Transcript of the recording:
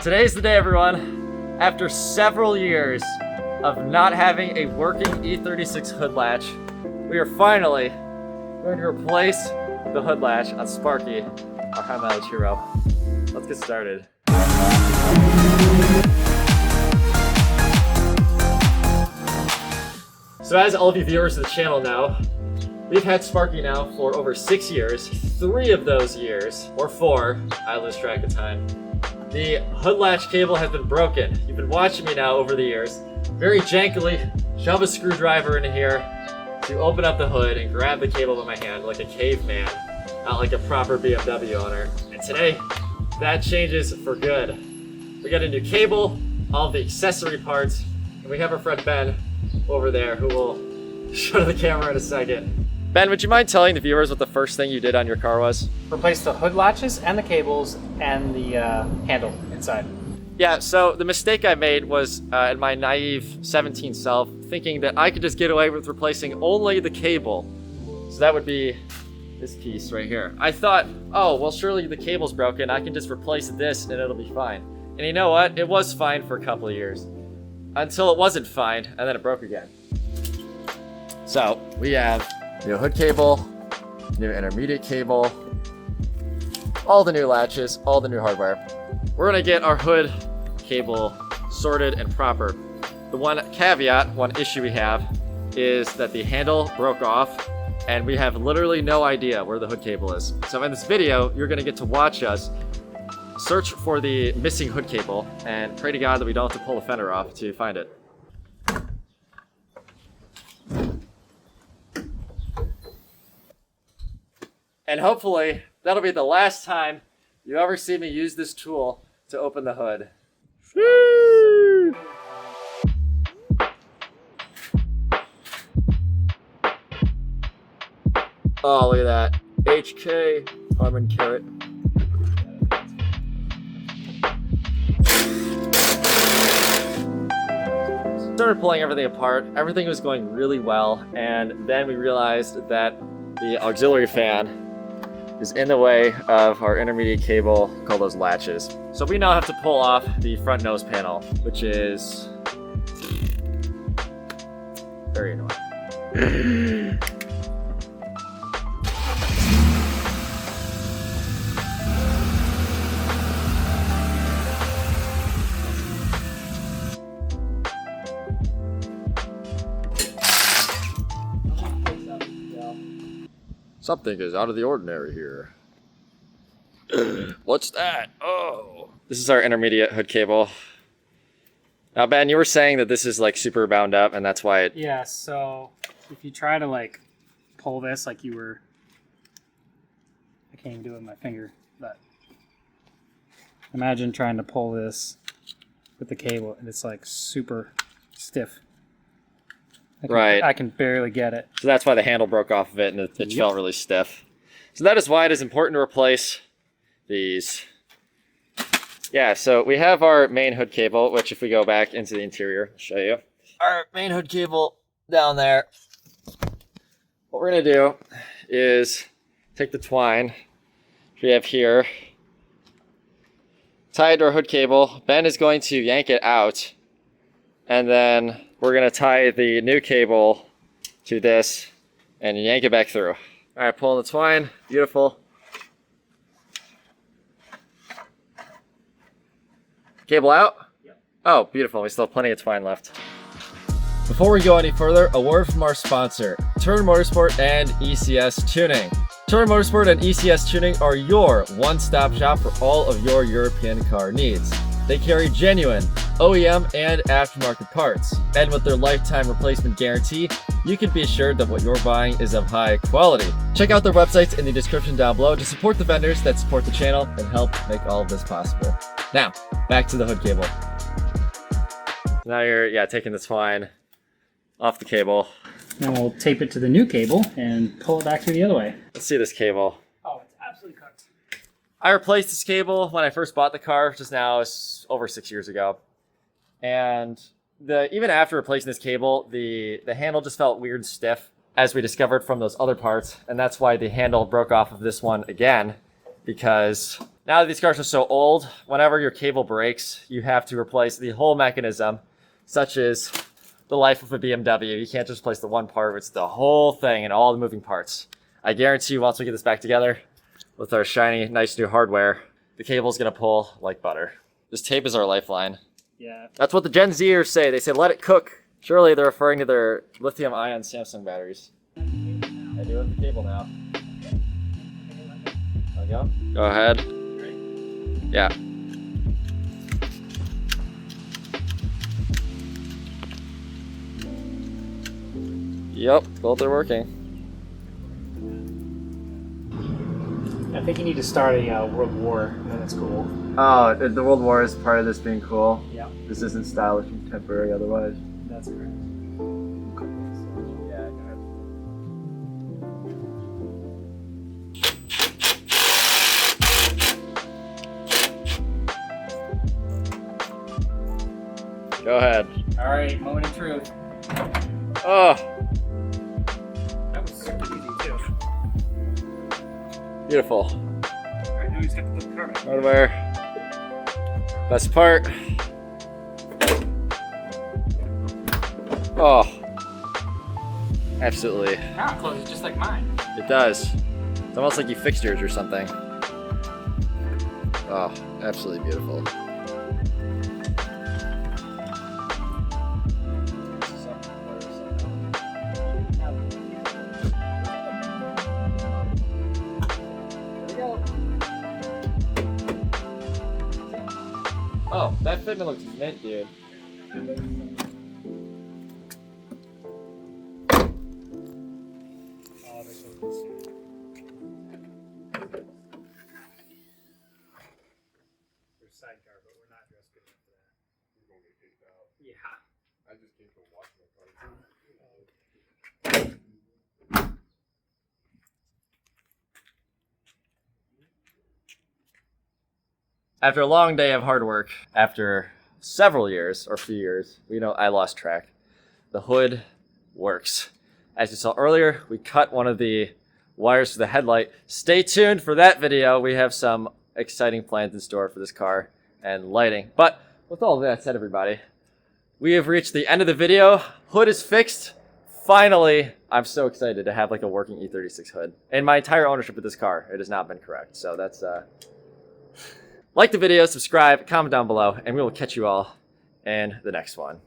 Today's the day, everyone. After several years of not having a working E36 hood latch, we are finally going to replace the hood latch on Sparky, our high mileage hero. Let's get started. So as all of you viewers of the channel know, we've had Sparky now for over 6 years. 3 of those years, or 4, I lose track of time, the hood latch cable has been broken. You've been watching me now over the years, very jankily shove a screwdriver into here to open up the hood and grab the cable with my hand like a caveman, not like a proper BMW owner. And today, that changes for good. We got a new cable, all the accessory parts, and we have our friend Ben over there who will show the camera in a second. Ben, would you mind telling the viewers what the first thing you did on your car was? Replace the hood latches and the cables and the handle inside. Yeah, so the mistake I made was in my naive 17 self, thinking that I could just get away with replacing only the cable. So that would be this piece right here. I thought, oh, well, surely the cable's broken. I can just replace this and it'll be fine. And you know what? It was fine for a couple of years. Until it wasn't fine, and then it broke again. So we have new hood cable, new intermediate cable, all the new latches, all the new hardware. We're gonna get our hood cable sorted and proper. The one caveat, one issue we have is that the handle broke off and we have literally no idea where the hood cable is. So in this video, you're gonna get to watch us search for the missing hood cable and pray to God that we don't have to pull the fender off to find it. And hopefully, that'll be the last time you ever see me use this tool to open the hood. Woo! Oh, look at that. HK, Harmon Carrot. Started pulling everything apart. Everything was going really well. And then we realized that the auxiliary fan is in the way of our intermediate cable called those latches. So we now have to pull off the front nose panel, which is very annoying. Something is out of the ordinary here. What's that? Oh. This is our intermediate hood cable. Now, Ben, you were saying that this is like super bound up and that's why it... Yeah, so if you try to like pull this like you were... I can't even do it with my finger, but... Imagine trying to pull this with the cable and it's like super stiff. Right. I can barely get it. So that's why the handle broke off of it and it felt really stiff. So that is why it is important to replace these. Yeah, so we have our main hood cable, which if we go back into the interior, I'll show you. Our main hood cable down there. What we're gonna do is take the twine which we have here, tie it to our hood cable. Ben is going to yank it out, and then we're gonna tie the new cable to this and yank it back through. All right, pulling the twine, beautiful. Cable out? Yep. Oh, beautiful, we still have plenty of twine left. Before we go any further, a word from our sponsor, Turn Motorsport and ECS Tuning. Turn Motorsport and ECS Tuning are your one-stop shop for all of your European car needs. They carry genuine OEM and aftermarket parts, and with their lifetime replacement guarantee, you can be assured that what you're buying is of high quality. Check out their websites in the description down below to support the vendors that support the channel and help make all of this possible. Now, back to the hood cable. Now you're, taking the twine off the cable. Then we'll tape it to the new cable and pull it back through the other way. Let's see this cable. Oh, it's absolutely cooked. I replaced this cable when I first bought the car, just now, it's over 6 years ago. And even after replacing this cable, the handle just felt weird stiff, as we discovered from those other parts. And that's why the handle broke off of this one again, because now that these cars are so old, whenever your cable breaks, you have to replace the whole mechanism, such as the life of a BMW. You can't just replace the one part, it's the whole thing and all the moving parts. I guarantee you, once we get this back together with our shiny, nice new hardware, the cable's gonna pull like butter. This tape is our lifeline. Yeah. That's what the Gen Zers say. They say, let it cook. Surely they're referring to their lithium-ion Samsung batteries. I do have the cable now. There we go. Go ahead. Yeah. Yep, both are working. I think you need to start a World War, and then it's cool. Oh, the World War is part of this being cool? Yeah. This isn't stylish and contemporary otherwise? That's correct. Yeah, go ahead. All right, moment of truth. Oh, That was super easy too. beautiful. All right, now we just have to put the car back. Hardware. Best part. Oh, absolutely. Now it closes just like mine. It does. It's almost like you fixed yours or something. Oh, absolutely beautiful. Oh, that fitment looks mint, dude. Oh, this one's there's sidecar, but we're not dressed good enough for that. We're gonna get kicked out. Yeah. I just came from watching my car. After a long day of hard work, after several years, or a few years, I lost track. The hood works. As you saw earlier, we cut one of the wires for the headlight. Stay tuned for that video. We have some exciting plans in store for this car and lighting. But with all that said, everybody, we have reached the end of the video. Hood is fixed. Finally, I'm so excited to have like a working E36 hood. In my entire ownership of this car, it has not been correct. So that's like the video, subscribe, comment down below, and we will catch you all in the next one.